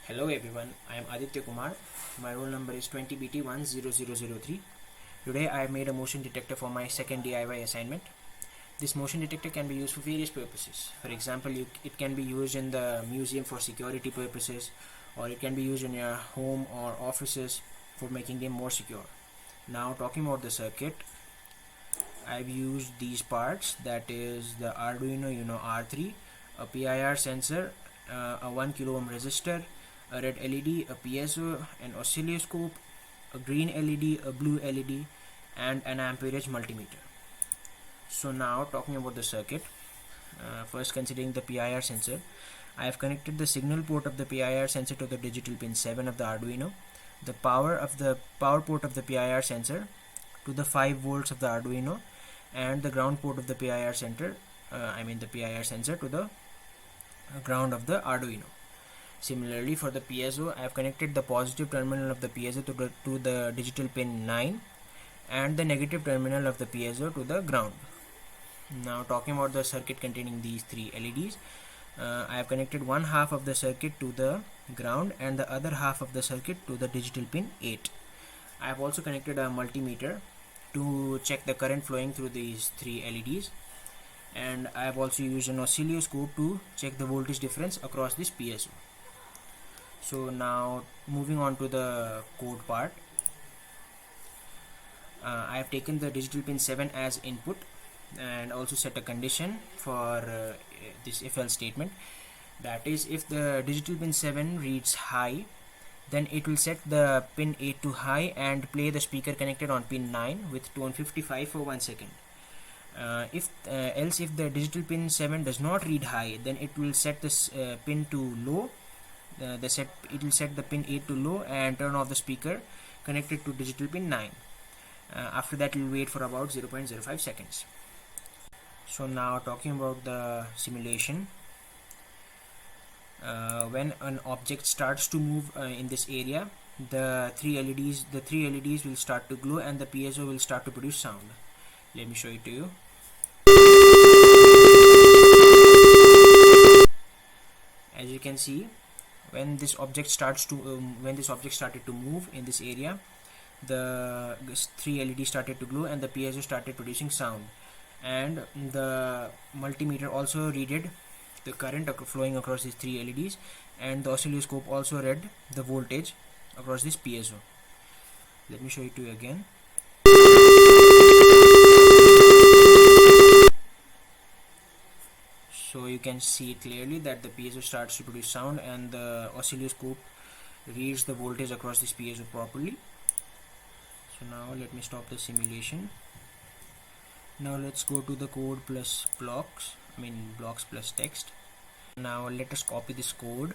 Hello everyone, I am Aditya Kumar. My roll number is 20BT10003. Today I have made a motion detector for my second DIY assignment. This motion detector can be used for various purposes. For example, it can be used in the museum for security purposes, or it can be used in your home or offices for making them more secure. Now talking about the circuit, I've used these parts, that is the Arduino Uno R3, a PIR sensor, a 1 kilo ohm resistor, a red LED, a piezo, an oscilloscope, a green LED, a blue LED, and an amperage multimeter. So now talking about the circuit, first considering the PIR sensor, I have connected the signal port of the PIR sensor to the digital pin 7 of the Arduino, the power port of the PIR sensor to the 5 volts of the Arduino, and the ground port of the PIR sensor, to the ground of the Arduino. Similarly, for the piezo, I have connected the positive terminal of the piezo to the digital pin 9 and the negative terminal of the piezo to the ground. Now talking about the circuit containing these three LEDs, I have connected one half of the circuit to the ground and the other half of the circuit to the digital pin 8. I have also connected a multimeter to check the current flowing through these three LEDs, and I have also used an oscilloscope to check the voltage difference across this piezo. So now moving on to the code part, I have taken the digital pin 7 as input and also set a condition for this if else statement, that is, if the digital pin 7 reads high, then it will set the pin 8 to high and play the speaker connected on pin 9 with tone 55 for 1 second. Else if the digital pin 7 does not read high, then it will set this pin to low. It will set the pin 8 to low and turn off the speaker connected to digital pin 9. After that, it will wait for about 0.05 seconds. So now talking about the simulation, when an object starts to move in this area, the three LEDs will start to glow and the piezo will start to produce sound. Let me show it to you. As you can see, when this object started to move in this area, the three LEDs started to glow and the piezo started producing sound, and the multimeter also read the current flowing across these three LEDs, and the oscilloscope also read the voltage across this piezo. Let me show it to you again. So you can see clearly that the piezo starts to produce sound and the oscilloscope reads the voltage across this piezo properly. So now let me stop the simulation. Now let's go to the code plus blocks plus text. Now let us copy this code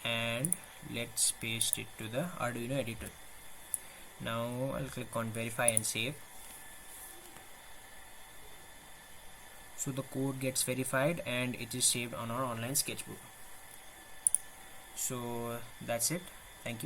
and let's paste it to the Arduino editor. Now I'll click on verify and save. So the code gets verified and it is saved on our online sketchbook. So that's it.